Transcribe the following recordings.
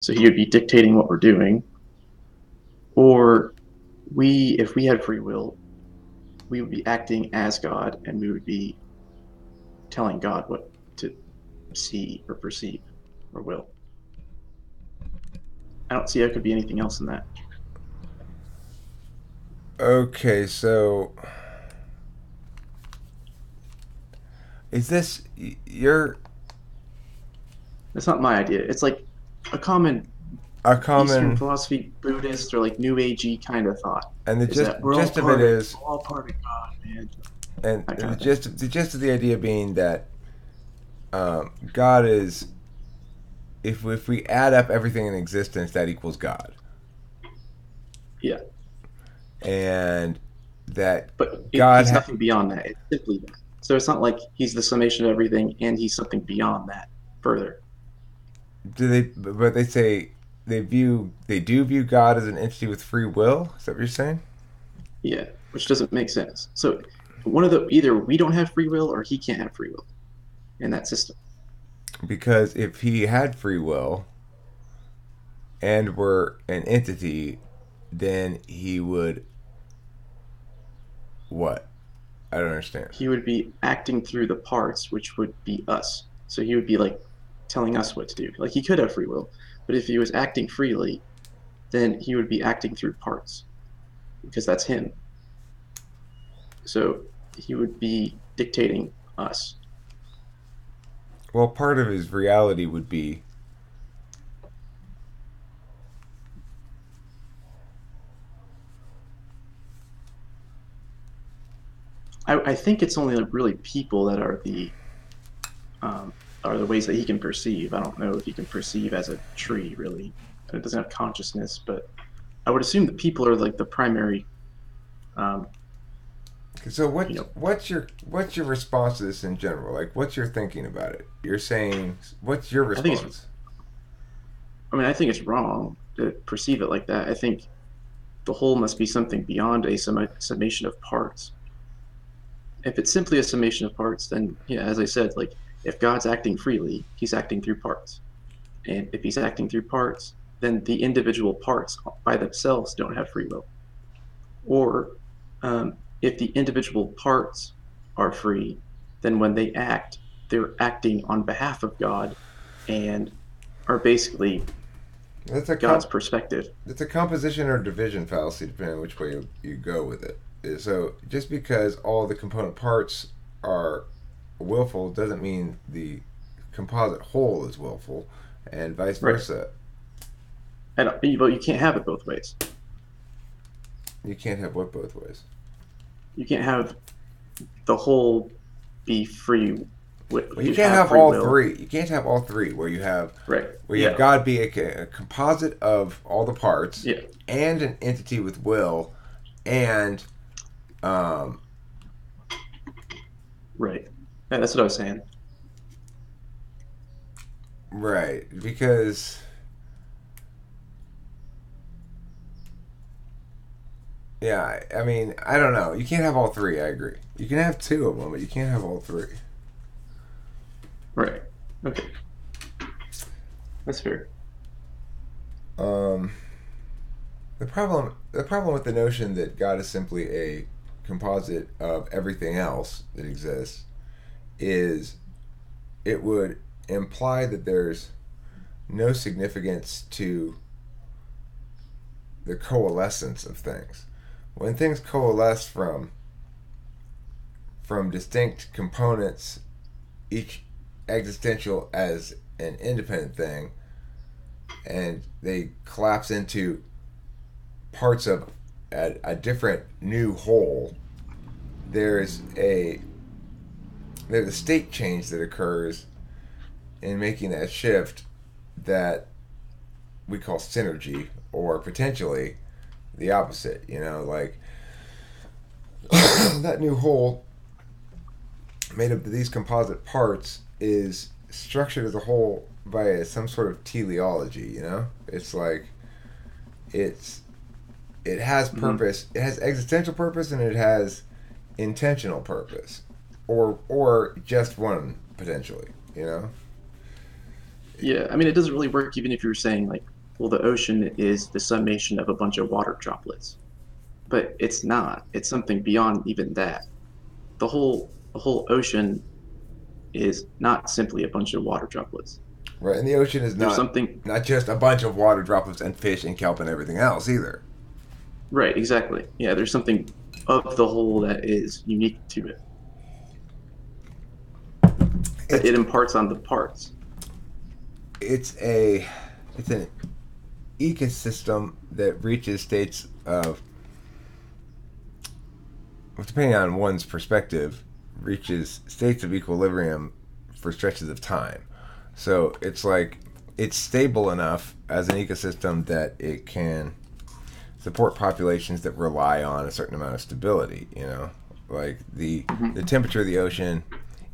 So he would be dictating what we're doing. Or if we had free will, we would be acting as God, and we would be telling God what to see or perceive or will. I don't see how it could be anything else than that. Okay, so is this your That's not my idea. It's like a common a Eastern common philosophy, Buddhist, or like New Agey kind of thought and the is that we're all gist of it part of is we're all part of God, man. That kind and of thing. the gist of the idea being that God is if we add up everything in existence that equals God, Yeah, and that but God he's nothing beyond that. It's simply that. So it's not like he's the summation of everything, and he's something beyond that further. do they but they say they do view God as an entity with free will. Is that what you're saying? Yeah, which doesn't make sense. So one of the either we don't have free will or he can't have free will in that system. Because if he had free will and were an entity, then he would what? I don't understand. He would be acting through the parts, which would be us. So he would be like telling us what to do. Like he could have free will, but if he was acting freely, then he would be acting through parts because that's him. So he would be dictating us. Well, part of his reality would be I think it's only like really people that um, are the ways that he can perceive. I don't know if he can perceive as a tree really. It doesn't have consciousness, but I would assume that people are like the primary, um, so. you know, What's your response to this in general? Like, what's your thinking about it? You're saying what's your I think it's response? I think it's wrong to perceive it like that. I think the whole must be something beyond a summation of parts. If it's simply a summation of parts, then yeah, as I said, like if God's acting freely, he's acting through parts. And if he's acting through parts, then the individual parts by themselves don't have free will. Or if the individual parts are free, then when they act, they're acting on behalf of God and are basically That's a God's perspective. it's a composition or division fallacy, depending on which way you go with it. So just because all the component parts are willful doesn't mean the composite whole is willful, and vice Right. versa. And but you can't have it both ways. You can't have what both ways. You can't have the whole be free. Well, you You can't have have free all will, three. You can't have all three. right? Where you have Yeah, God be a composite of all the parts yeah, and an entity with will and um, right. Yeah, that's what I was saying. right because yeah, I mean, I don't know. You can't have all three. I agree. You can have two of them, but you can't have all three. Right. Okay, that's fair. Um, the problem with the notion that God is simply a composite of everything else that exists is it would imply that there's no significance to the coalescence of things. When things coalesce from distinct components, each existential as an independent thing, and they collapse into parts of a different new whole, there's a there's a state change that occurs in making that shift that we call synergy, or potentially the opposite. You know, like that new whole made of these composite parts is structured as a whole by some sort of teleology. You know, it's like it's it has Hmm. purpose. It has existential purpose and it has intentional purpose, or just one potentially. You know, Yeah, I mean, it doesn't really work even if you're saying like, well, the ocean is the summation of a bunch of water droplets, but it's not. It's something beyond even that. The whole ocean is not simply a bunch of water droplets. Right, and the ocean is There's not something, not just a bunch of water droplets and fish and kelp and everything else either. right, exactly. Yeah, there's something of the whole that is unique to it, that It's it imparts on the parts. it's a it's an ecosystem that reaches states of, well, depending on one's perspective, reaches states of equilibrium for stretches of time. So it's like it's stable enough as an ecosystem that it can support populations that rely on a certain amount of stability. You know, like the Hmm. temperature of the ocean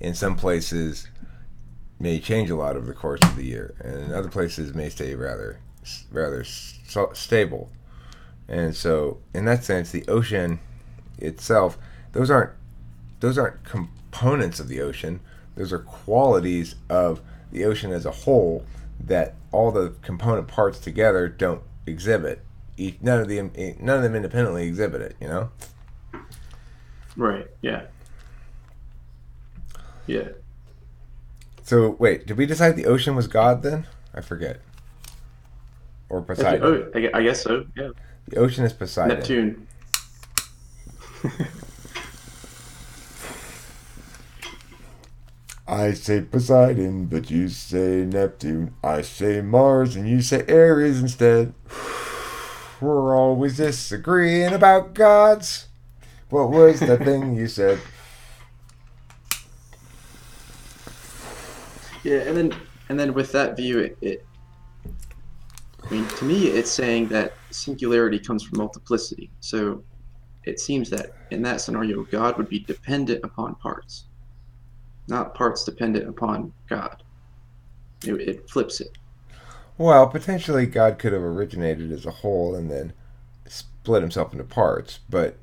in some places may change a lot over the course of the year, and in other places may stay rather stable. And so, in that sense, the ocean itself, those aren't those aren't components of the ocean. Those are qualities of the ocean as a whole that all the component parts together don't exhibit. None of them independently exhibit it. You know. Right. Yeah. Yeah. So wait, did we decide the ocean was God then? I forget. Or Poseidon. I guess so. Yeah. The ocean is Poseidon. Neptune. I say Poseidon, but you say Neptune. I say Mars, and you say Ares instead. We're always disagreeing about gods. What was the thing you said? Yeah, and then with that view, I mean, to me, it's saying that singularity comes from multiplicity. So it seems that in that scenario, God would be dependent upon parts, not parts dependent upon God. It flips it. Well, potentially God could have originated as a whole and then split himself into parts, but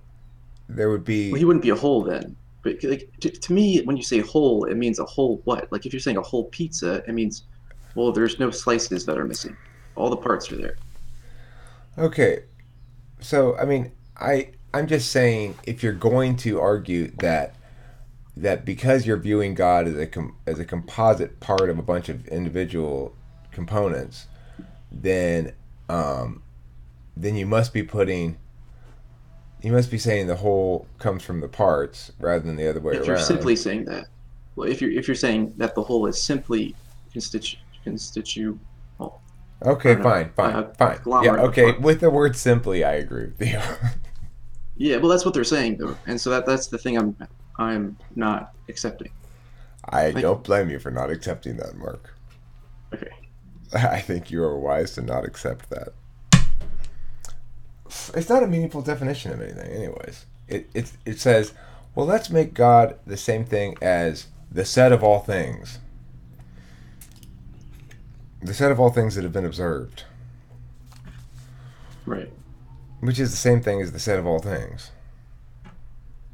there would Well, he be. wouldn't be a whole then. But like to me, when you say whole, it means a whole what? Like if you're saying a whole pizza, it means, well, there's no slices that are missing. All the parts are there. Okay, so I mean, I'm just saying if you're going to argue that because you're viewing God as as a composite part of a bunch of individual components, then um, then you must be saying the whole comes from the parts rather than the other way If you're around. simply saying that, well, if you're saying that the whole is simply well, I Okay, don't know, fine. Yeah, conglomerate of okay. parts. With the word simply, I agree with you. Yeah, well, that's what they're saying though, and so that's the thing I'm not accepting. I Like, don't blame you for not accepting that, Mark. okay, I think you are wise to not accept that. It's not a meaningful definition of anything, anyways. It says, well, let's make God the same thing as the set of all things, the set of all things that have been observed, right. which is the same thing as the set of all things.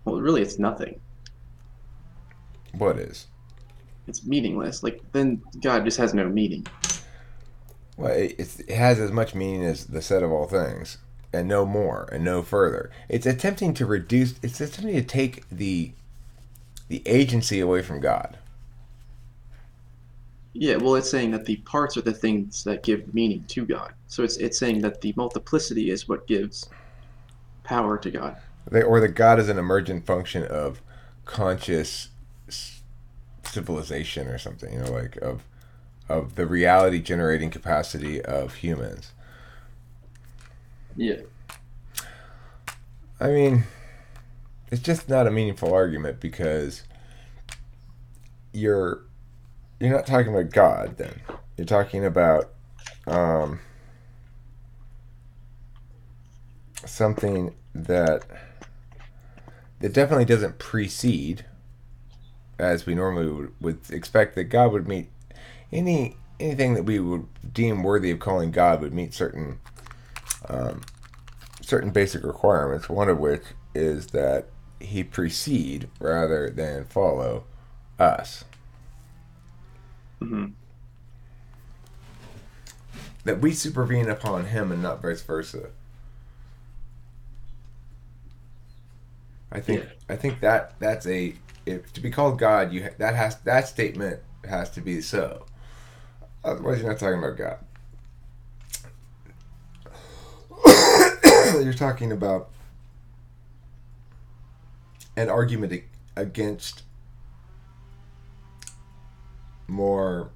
Well, really, it's nothing. What is? It's meaningless. Like then God just has no meaning. Well, it has as much meaning as the set of all things, and no more, and no further. It's attempting to reduce. It's attempting to take the agency away from God. Yeah, well, it's saying that the parts are the things that give meaning to God. So it's saying that the multiplicity is what gives power to God. Or that God is an emergent function of conscious civilization or something. You know, like of the reality generating capacity of humans. Yeah. I mean, it's just not a meaningful argument because you're you're not talking about God then. You're talking about um, something that definitely doesn't precede, as we normally would expect that God would meet anything that we would deem worthy of calling God would meet um, certain basic requirements. One of which is that he precede rather than follow us. Hmm. that we supervene upon him and not vice versa. Yeah. I think that that's a if to be called God, that statement has to be so. Otherwise, you're not talking about God. You're talking about an argument against more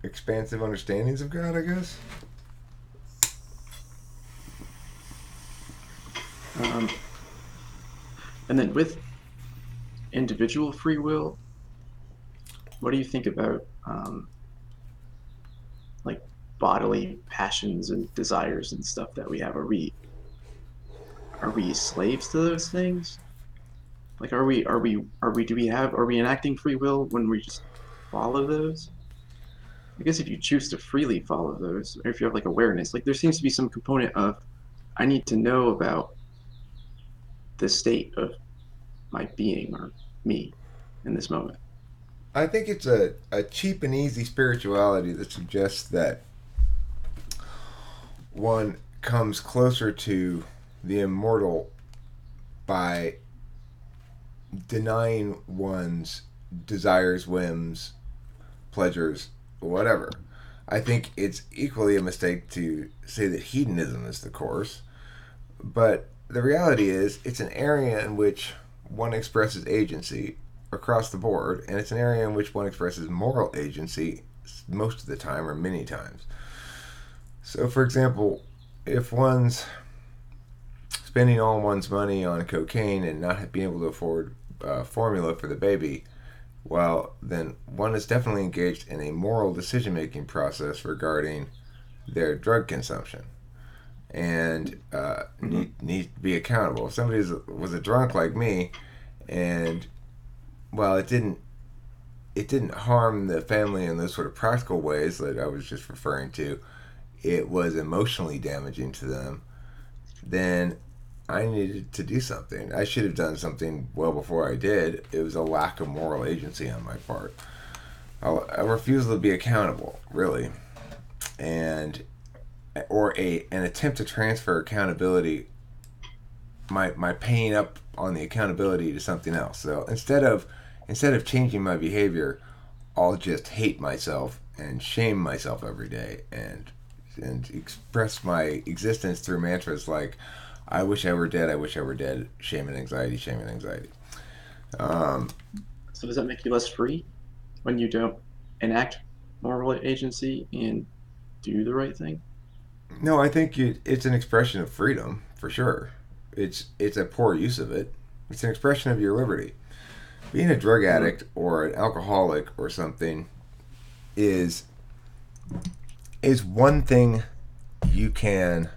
expansive understandings of God, I guess. Um, and then with individual free will, what do you think about like bodily passions and desires and stuff that we have? Are we slaves to those things? Like, are we enacting free will when we just follow those? I guess if you choose to freely follow those, or if you have like awareness, like there seems to be some component of I need to know about the state of my being or me in this moment. I think it's a cheap and easy spirituality that suggests that one comes closer to the immortal by denying one's desires, whims, pleasures, whatever. I think it's equally a mistake to say that hedonism is the course, but the reality is it's an area in which one expresses agency across the board, and it's an area in which one expresses moral agency most of the time or many times. So, for example, if one's spending all one's money on cocaine and not being able to afford formula for the baby, well, then one is definitely engaged in a moral decision making process regarding their drug consumption and Mm-hmm. need to be accountable. If somebody was a drunk like me, and well, it didn't harm the family in those sort of practical ways that I was just referring to. It was emotionally damaging to them. Then I needed to do something. I should have done something well before I did. It was a lack of moral agency on my part. A refusal to be accountable, really, and or an attempt to transfer accountability, my paying up on the accountability to something else. So instead of changing my behavior, I'll just hate myself and shame myself every day and express my existence through mantras like I wish I were dead, I wish I were dead, shame and anxiety, shame and anxiety. Um, So does that make you less free when you don't enact moral agency and do the right thing? no, I think it's an expression of freedom for sure. It's a poor use of it. It's an expression of your liberty. Being a drug Mm-hmm. addict or an alcoholic or something is is one thing you can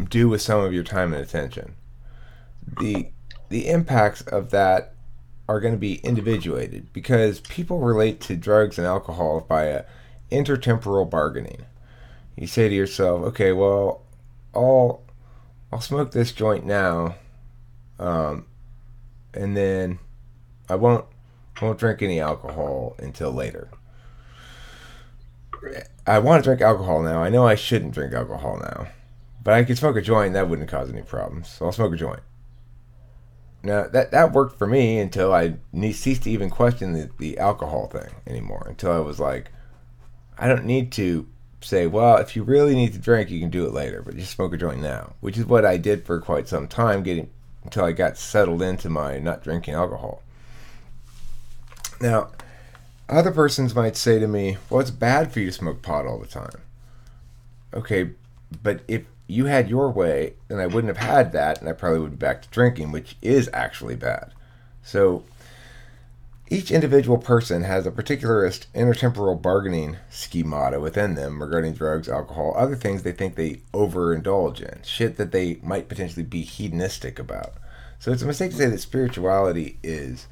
do with some of your time and attention. The the impacts of that are going to be individuated because people relate to drugs and alcohol via intertemporal bargaining. You say to yourself, okay, well, I'll I'll smoke this joint now, um, and then I won't drink any alcohol until later. I want to drink alcohol now. I know I shouldn't drink alcohol now, but I could smoke a joint. And that wouldn't cause any problems, so I'll smoke a joint. Now that worked for me until I ceased to even question the alcohol thing anymore. Until I was like, I don't need to say, well, if you really need to drink, you can do it later, but just smoke a joint now, which is what I did for quite some time, getting until I got settled into my not drinking alcohol. Now, other persons might say to me, well, it's bad for you to smoke pot all the time. Okay, but if you had your way, then I wouldn't have had that, and I probably would be back to drinking, which is actually bad. So each individual person has a particularist intertemporal bargaining schemata within them regarding drugs, alcohol, other things they think they overindulge in, shit that they might potentially be hedonistic about. So it's a mistake to say that spirituality is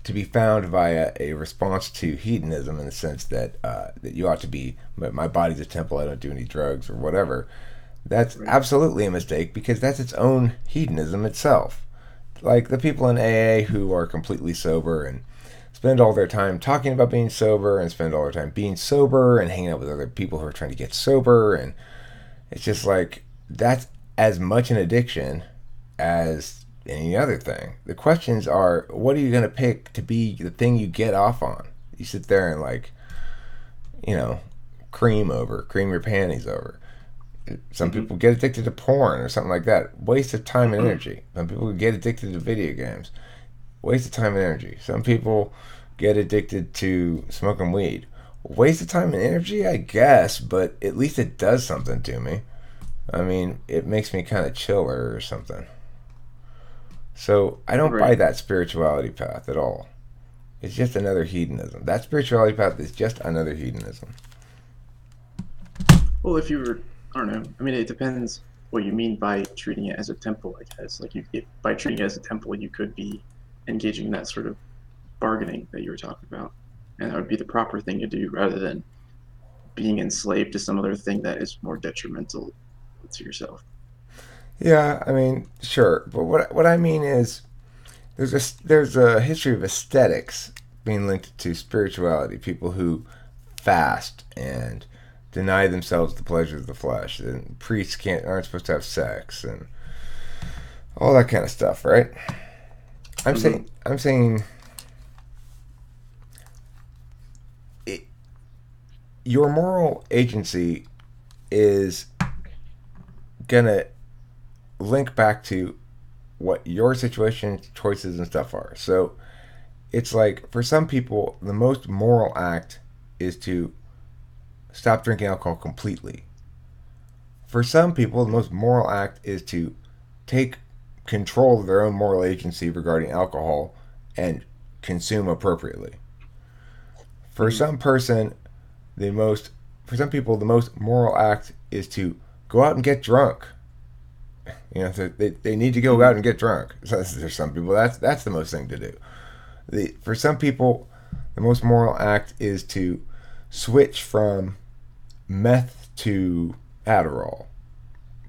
to be found via a response to hedonism in the sense that that you ought to be my body's a temple, I don't do any drugs or whatever. That's Right. absolutely a mistake because that's its own hedonism itself. Like the people in AA who are completely sober and spend all their time talking about being sober and spend all their time being sober and hanging out with other people who are trying to get sober. And it's just like that's as much an addiction as any other thing. The questions are, what are you going to pick to be the thing you get off on? You sit there and like, you know, cream your panties over. Some Hmm. people get addicted to porn or something like that. Waste of time and energy. Some people get addicted to video games. Waste of time and energy. Some people get addicted to smoking weed. Waste of time and energy, I guess, but at least it does something to me. I mean, it makes me kind of chiller or something. So I don't buy Right. that spirituality path at all. It's just another hedonism. That spirituality path is just another hedonism. Well, if you were, I don't know. I mean, it depends what you mean by treating it as a temple, I guess. Like, by treating it as a temple, you could be engaging in that sort of bargaining that you were talking about. And that would be the proper thing to do rather than being enslaved to some other thing that is more detrimental to yourself. Yeah, I mean, sure, but what I mean is there's a history of aesthetics being linked to spirituality. People who fast and deny themselves the pleasures of the flesh, and priests aren't supposed to have sex, and all that kind of stuff, right? Hmm. I'm saying it, your moral agency is gonna link back to what your situation, choices, and stuff are. So it's like for some people, the most moral act is to stop drinking alcohol completely. For some people, the most moral act is to take control of their own moral agency regarding alcohol and consume appropriately. For Hmm. some person, the most for some people the most moral act is to go out and get drunk. You know, so they need to go out Hmm. and get drunk. So there's some people that's the most thing to do. For some people, the most moral act is to switch from meth to Adderall.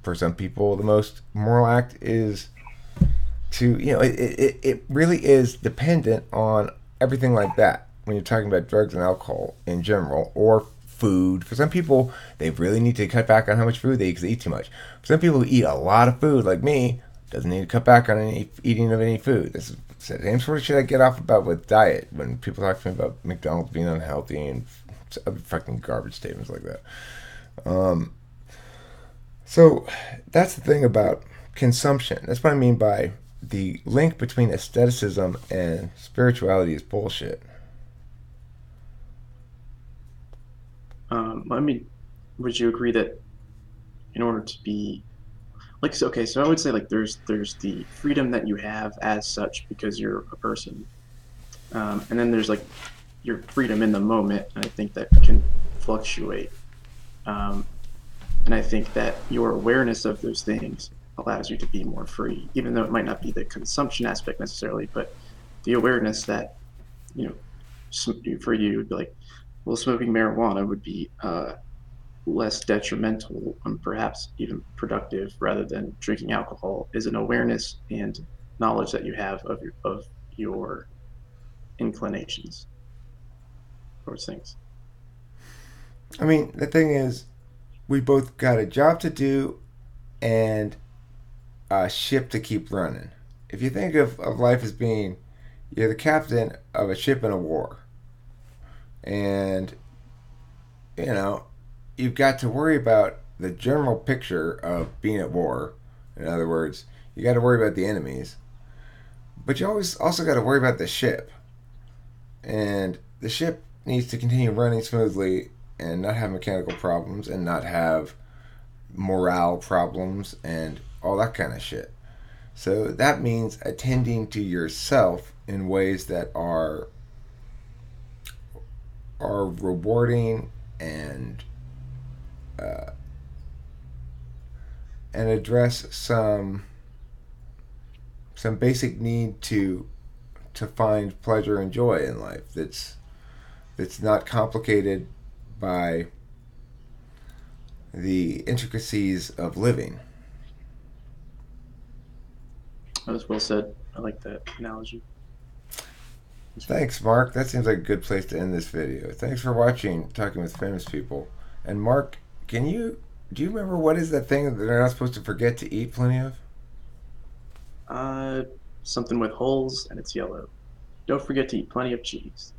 For some people, the most moral act is to, it really is dependent on everything like that when you're talking about drugs and alcohol in general, or food. For some people, they really need to cut back on how much food they eat because they eat too much. For some people who eat a lot of food, like me, doesn't need to cut back on any eating of any food. This is the same sort of shit I get off about with diet when people talk to me about McDonald's being unhealthy and other fucking garbage statements like that. Um, so that's the thing about consumption. That's what I mean by the link between aestheticism and spirituality is bullshit. I mean, would you agree that in order to be like, so, okay, so I would say like there's the freedom that you have as such because you're a person, and then there's like your freedom in the moment, and I think that can fluctuate. Um, and I think that your awareness of those things allows you to be more free, even though it might not be the consumption aspect necessarily, but the awareness that you know for you would be like, well, smoking marijuana would be less detrimental and perhaps even productive rather than drinking alcohol is an awareness and knowledge that you have of your inclinations towards things. I mean, the thing is, we both got a job to do and a ship to keep running. If you think of life as being you're the captain of a ship in a war, and you know, you've got to worry about the general picture of being at war. In other words, you got to worry about the enemies, but you always also got to worry about the ship. And the ship needs to continue running smoothly and not have mechanical problems and not have morale problems and all that kind of shit. So that means attending to yourself in ways that are rewarding and uh, and address some basic need to find pleasure and joy in life. That's not complicated by the intricacies of living. That was well said. I like that analogy. Thanks, Mark. That seems like a good place to end this video. Thanks for watching Talking with Famous People. And Mark, can you do you remember what is that thing that they're not supposed to forget to eat plenty of? Uh, Something with holes and it's yellow. Don't forget to eat plenty of cheese.